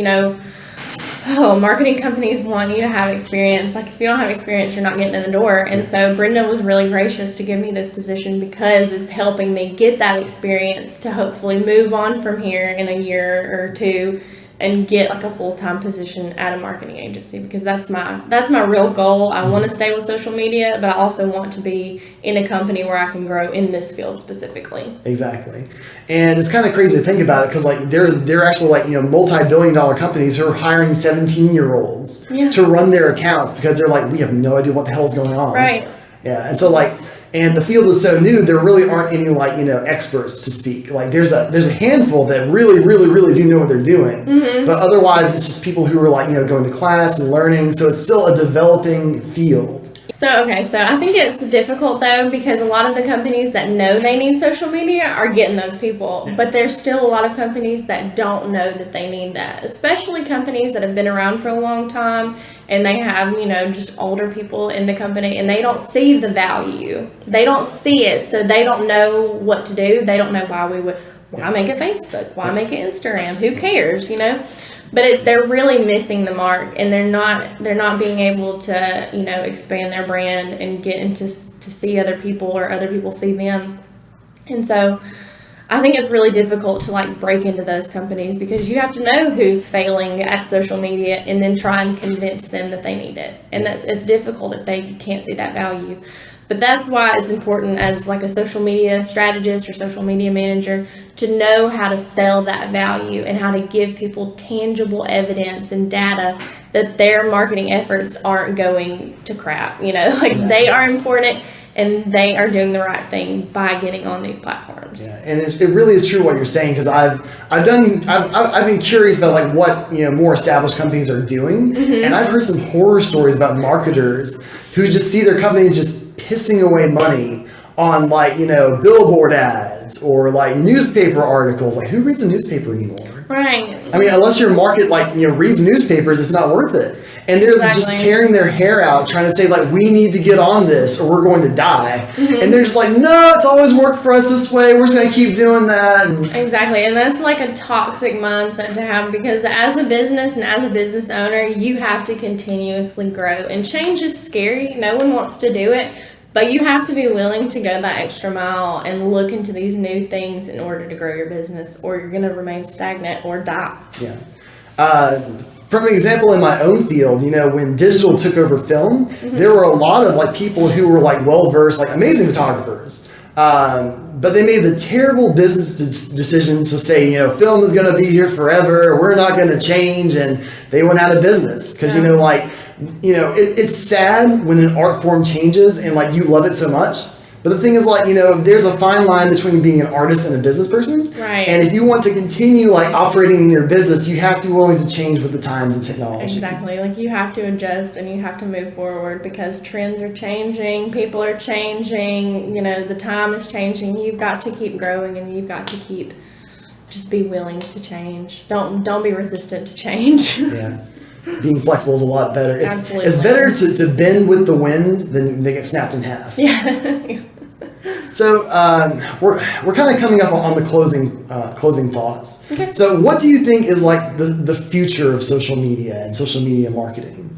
marketing companies want you to have experience. Like, if you don't have experience, you're not getting in the door. And so Brenda was really gracious to give me this position because it's helping me get that experience to hopefully move on from here in a year or two and get like a full-time position at a marketing agency, because that's my real goal. I want to stay with social media, but I also want to be in a company where I can grow in this field specifically. Exactly. And it's kind of crazy to think about it, because like they're actually like, multi-billion-dollar companies who are hiring 17-year-olds to run their accounts, because they're like, we have no idea what the hell is going on. Right. Yeah. And so like, and the field is so new, there really aren't any like, experts to speak. Like there's a handful that really, really, really do know what they're doing. But otherwise it's just people who are like, going to class and learning. So it's still a developing field. So I think it's difficult though, because a lot of the companies that know they need social media are getting those people, but there's still a lot of companies that don't know that they need that, especially companies that have been around for a long time and they have, just older people in the company and they don't see the value. They don't see it, so they don't know what to do. They don't know why make a Facebook? Why make an Instagram? Who cares, But they're really missing the mark, and they're not being able to expand their brand and get into to see other people, or other people see them. And so I think it's really difficult to like break into those companies, because you have to know who's failing at social media and then try and convince them that they need it. And it's difficult if they can't see that value. But that's why it's important as like a social media strategist or social media manager to know how to sell that value and how to give people tangible evidence and data that their marketing efforts aren't going to crap. They are important and they are doing the right thing by getting on these platforms. Yeah, and it really is true what you're saying, because I've been curious about like what more established companies are doing, and I've heard some horror stories about marketers who just see their companies just pissing away money on like billboard ads or like newspaper articles. Like, who reads a newspaper anymore? Right. I mean, unless your market like reads newspapers, it's not worth it. And they're just tearing their hair out trying to say like, we need to get on this or we're going to die. And they're just like, no, it's always worked for us this way, we're just going to keep doing that. Exactly. And that's like a toxic mindset to have, because as a business and as a business owner, you have to continuously grow, and change is scary. No one wants to do it. But you have to be willing to go that extra mile and look into these new things in order to grow your business, or you're going to remain stagnant or die. Yeah. From an example in my own field, when digital took over film, there were a lot of like people who were like well-versed, like amazing photographers. But they made the terrible business decision to say, film is going to be here forever. We're not going to change. And they went out of business because, it's sad when an art form changes and like you love it so much. But the thing is like, there's a fine line between being an artist and a business person. Right. And if you want to continue like operating in your business, you have to be willing to change with the times and technology. Exactly. Like, you have to adjust and you have to move forward, because trends are changing, people are changing, the time is changing. You've got to keep growing, and you've got to just be willing to change. Don't be resistant to change. Yeah. Being flexible is a lot better. Absolutely. It's better to bend with the wind than they get snapped in half. Yeah. So we're kind of coming up on the closing thoughts. Okay. So what do you think is like the future of social media and social media marketing?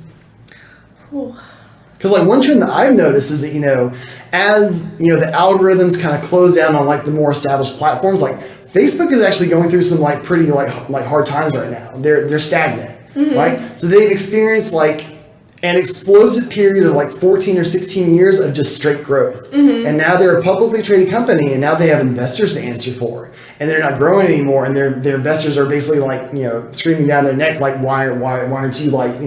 Because like one trend that I've noticed is that as the algorithms kind of close down on like the more established platforms, like Facebook is actually going through some like pretty like hard times right now. They're stagnant, right? So they've experienced like an explosive period of like 14 or 16 years of just straight growth. And now they're a publicly traded company, and now they have investors to answer for, and they're not growing anymore. And their investors are basically like, screaming down their neck, like, why aren't you like,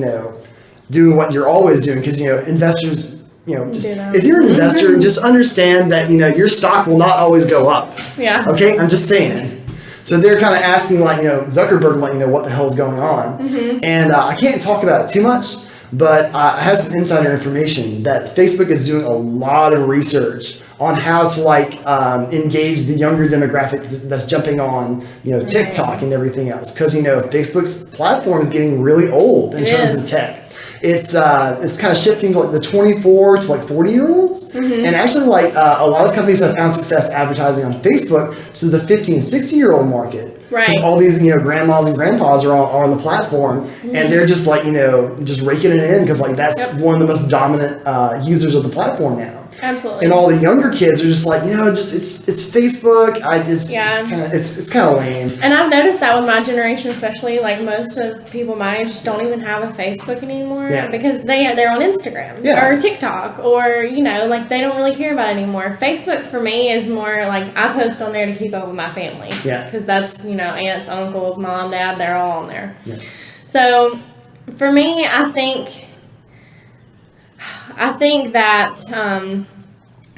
doing what you're always doing? Because, investors, if you're an investor, just understand that, your stock will not always go up. Yeah. Okay. I'm just saying. So they're kind of asking like, Zuckerberg, like, what the hell is going on? And I can't talk about it too much, but I have some insider information that Facebook is doing a lot of research on how to like engage the younger demographic that's jumping on TikTok and everything else, because Facebook's platform is getting really old in terms of tech. it's kind of shifting to like the 24 to like 40-year-olds. And actually like a lot of companies have found success advertising on Facebook to the 50 and 60-year-old market. Right. Because all these, grandmas and grandpas are on the platform, and they're just like, just raking it in because like that's one of the most dominant users of the platform now. Absolutely. And all the younger kids are just like, it's Facebook. It's kind of lame. And I've noticed that with my generation, especially, like most of people my age don't even have a Facebook anymore because they're on Instagram or TikTok or like they don't really care about it anymore. Facebook for me is more like I post on there to keep up with my family because that's aunts, uncles, mom, dad, they're all on there. Yeah. So for me, I think that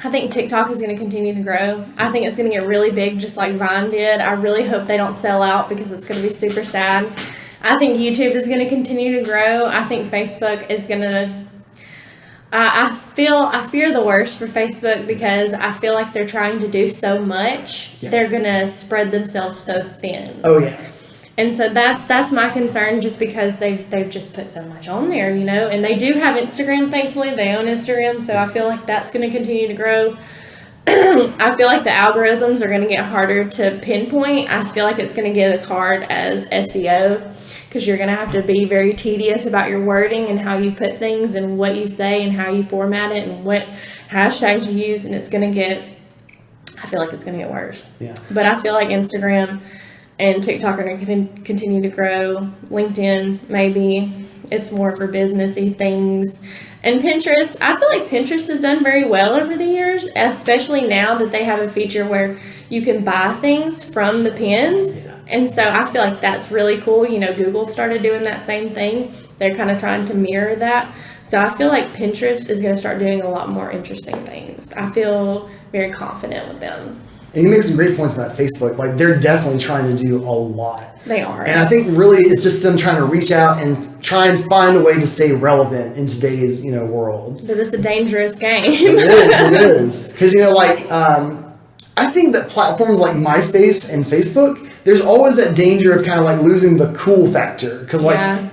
I think TikTok is going to continue to grow. I think it's going to get really big just like Vine did. I really hope they don't sell out because it's going to be super sad. I think YouTube is going to continue to grow. I think Facebook is going to... I fear the worst for Facebook because I feel like they're trying to do so much. Yeah. They're going to spread themselves so thin. Oh, yeah. And so that's my concern just because they've just put so much on there, and they do have Instagram, thankfully. They own Instagram, so I feel like that's going to continue to grow. I feel like the algorithms are going to get harder to pinpoint. I feel like it's going to get as hard as SEO because you're going to have to be very tedious about your wording and how you put things and what you say and how you format it and what hashtags you use, and I feel like it's going to get worse. Yeah. But I feel like Instagram and TikTok are going to continue to grow. LinkedIn, maybe. It's more for businessy things. And Pinterest, I feel like Pinterest has done very well over the years, especially now that they have a feature where you can buy things from the pins. Yeah. And so I feel like that's really cool. Google started doing that same thing. They're kind of trying to mirror that. So I feel like Pinterest is going to start doing a lot more interesting things. I feel very confident with them. And you make some great points about Facebook. Like, they're definitely trying to do a lot. They are. And I think really it's just them trying to reach out and try and find a way to stay relevant in today's, world. But it's a dangerous game. It is. Because, I think that platforms like MySpace and Facebook, there's always that danger of kind of like losing the cool factor. Because,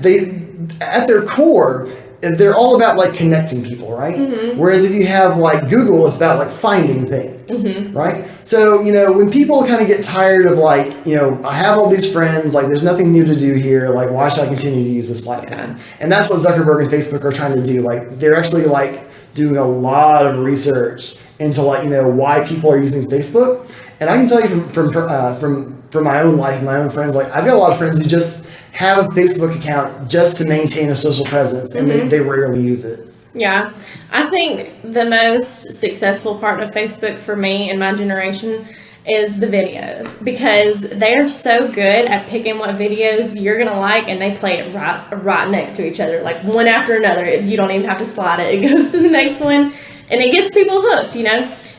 they, at their core, they're all about like connecting people, right? Mm-hmm. Whereas if you have like Google, it's about like finding things, right? So, when people kind of get tired of like, I have all these friends, like there's nothing new to do here, like why should I continue to use this platform? Yeah. And that's what Zuckerberg and Facebook are trying to do. Like they're actually like doing a lot of research into like, why people are using Facebook. And I can tell you from my own life, my own friends, like I've got a lot of friends who just have a Facebook account just to maintain a social presence, and they rarely use it. Yeah. I think the most successful part of Facebook for me and my generation is the videos, because they're so good at picking what videos you're going to like, and they play it right next to each other, like one after another. You don't even have to slide it. It goes to the next one, and it gets people hooked,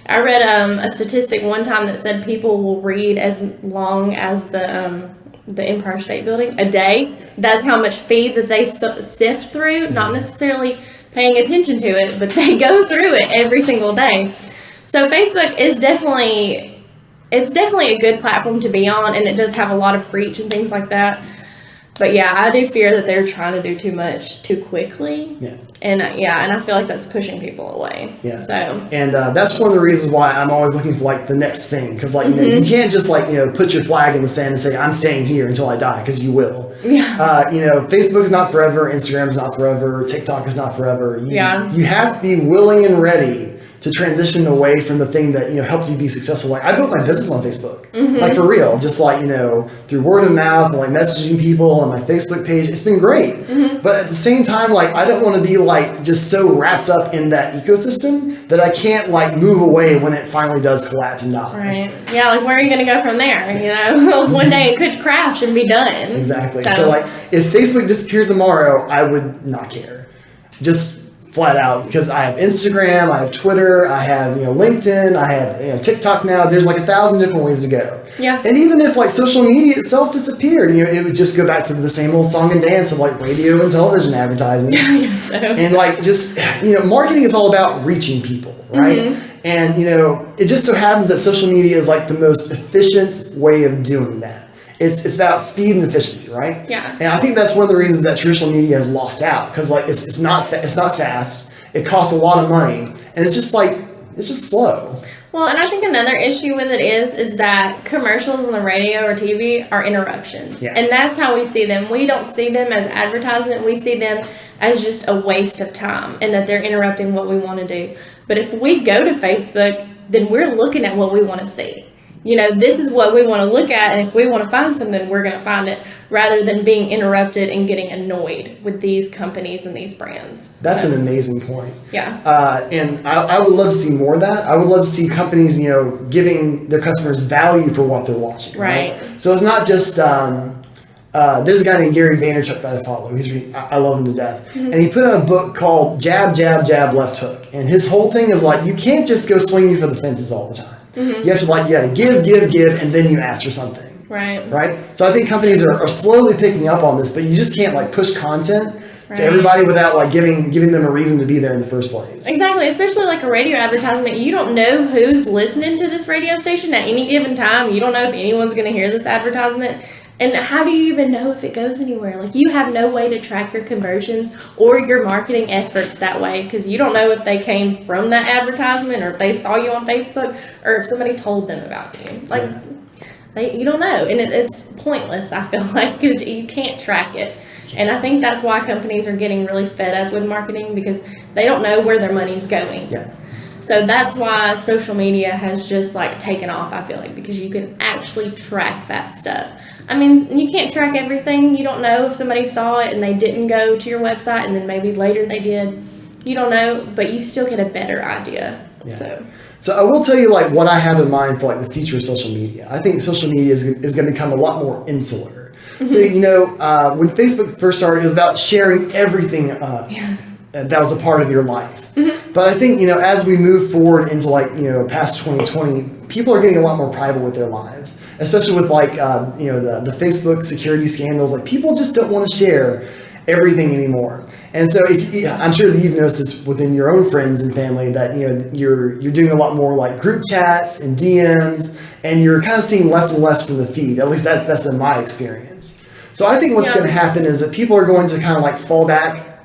I read a statistic one time that said people will read as long as the Empire State Building a day. That's how much feed that they sift through, not necessarily paying attention to it, but they go through it every single day. So Facebook is definitely a good platform to be on, and it does have a lot of reach and things like that. But yeah, I do fear that they're trying to do too much too quickly. Yeah. And I feel like that's pushing people away. Yeah. So. And that's one of the reasons why I'm always looking for like the next thing, because like you can't just like put your flag in the sand and say I'm staying here until I die, because you will. Yeah. Facebook is not forever. Instagram is not forever. TikTok is not forever. You have to be willing and ready to transition away from the thing that helps you be successful. Like I built my business on Facebook, like for real, just like through word of mouth and like messaging people on my Facebook page. It's been great, but at the same time, like I don't want to be like just so wrapped up in that ecosystem that I can't like move away when it finally does collapse and die. Right? Yeah. Like where are you going to go from there? One day it could crash and be done. Exactly. So like if Facebook disappeared tomorrow, I would not care. Just flat out, because I have Instagram, I have Twitter, I have LinkedIn, I have TikTok now. There's like 1,000 different ways to go. Yeah. And even if like social media itself disappeared, it would just go back to the same old song and dance of like radio and television advertisements. So. And like just marketing is all about reaching people, right? And it just so happens that social media is like the most efficient way of doing that. It's about speed and efficiency, right? Yeah. And I think that's one of the reasons that traditional media has lost out, because like it's not fast. It costs a lot of money, and it's just slow. Well, and I think another issue with it is that commercials on the radio or TV are interruptions. Yeah. And that's how we see them. We don't see them as advertisement. We see them as just a waste of time and that they're interrupting what we want to do. But if we go to Facebook, then we're looking at what we want to see. You know, this is what we want to look at, and if we want to find something, we're going to find it, rather than being interrupted and getting annoyed with these companies and these brands. That's an amazing point. Yeah. And I would love to see more of that. I would love to see companies, you know, giving their customers value for what they're watching. Right. So it's not just, there's a guy named Gary Vaynerchuk that I follow. I love him to death. Mm-hmm. And he put out a book called Jab, Jab, Jab, Left Hook. And his whole thing is like, you can't just go swinging for the fences all the time. Mm-hmm. You have to you gotta give, and then you ask for something. Right. So I think companies are slowly picking up on this, but you just can't like push content to everybody without like giving them a reason to be there in the first place. Exactly, especially like a radio advertisement. You don't know who's listening to this radio station at any given time. You don't know if anyone's going to hear this advertisement. And how do you even know if it goes anywhere? Like, you have no way to track your conversions or your marketing efforts that way, because you don't know if they came from that advertisement, or if they saw you on Facebook, or if somebody told them about you. Like, you don't know. And it's pointless, I feel like, because you can't track it. And I think that's why companies are getting really fed up with marketing, because they don't know where their money's going. Yeah. So that's why social media has just like taken off, I feel like, because you can actually track that stuff. I mean, you can't track everything. You don't know if somebody saw it and they didn't go to your website and then maybe later they did. You don't know, but you still get a better idea. Yeah. So I will tell you like what I have in mind for like the future of social media. I think social media is going to become a lot more insular. Mm-hmm. So, you know, when Facebook first started, it was about sharing everything that was a part of your life. Mm-hmm. But I think, you know, as we move forward into like, you know, past 2020, people are getting a lot more private with their lives, especially with like, you know, the Facebook security scandals. Like, people just don't want to share everything anymore. And so I'm sure that you've noticed this within your own friends and family, that, you know, you're doing a lot more like group chats and DMs, and you're kind of seeing less and less from the feed. At least that's been my experience. So I think what's going to happen is that people are going to kind of like fall back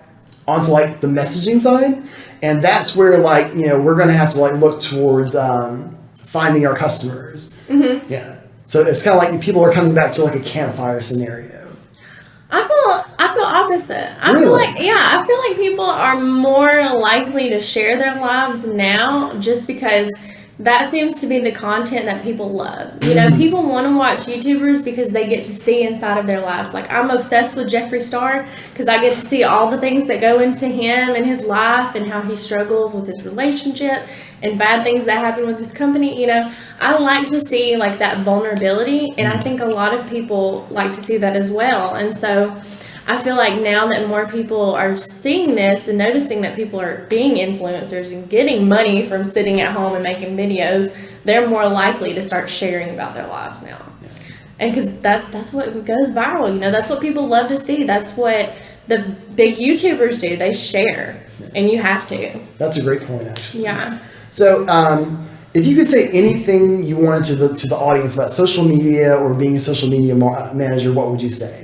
onto like the messaging side. And that's where, like, you know, we're going to have to like look towards finding our customers. Mm-hmm. Yeah. So it's kind of like people are coming back to like a campfire scenario. I feel opposite. I feel like people are more likely to share their lives now, just because that seems to be the content that people love. You know, people want to watch YouTubers because they get to see inside of their lives. Like, I'm obsessed with Jeffree Star because I get to see all the things that go into him and his life, and how he struggles with his relationship and bad things that happen with his company. You know, I like to see like that vulnerability, and I think a lot of people like to see that as well. And so I feel like now that more people are seeing this and noticing that people are being influencers and getting money from sitting at home and making videos, they're more likely to start sharing about their lives now. Yeah. And because that's what goes viral, you know, that's what people love to see. That's what the big YouTubers do. They share, and you have to. That's a great point, actually. Yeah. So if you could say anything you wanted to the audience about social media or being a social media manager, what would you say?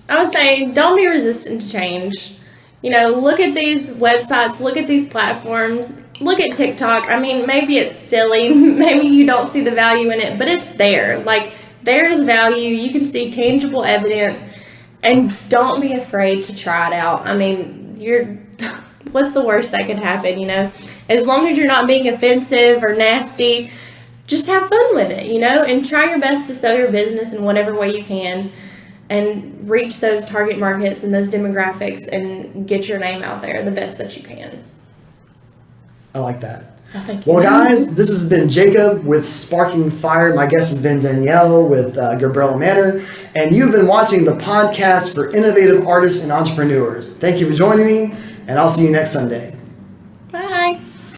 I would say, don't be resistant to change. You know, look at these websites, look at these platforms, look at TikTok. I mean, maybe it's silly, maybe you don't see the value in it, but it's there. Like, there is value. You can see tangible evidence, and don't be afraid to try it out. I mean, what's the worst that could happen, you know? As long as you're not being offensive or nasty, just have fun with it, you know, and try your best to sell your business in whatever way you can, and reach those target markets and those demographics and get your name out there the best that you can. I like that. Thank you. Well, guys, this has been Jacob with Sparking Fire. My guest has been Danielle with Gabriella Manor. And you've been watching the podcast for innovative artists and entrepreneurs. Thank you for joining me, and I'll see you next Sunday.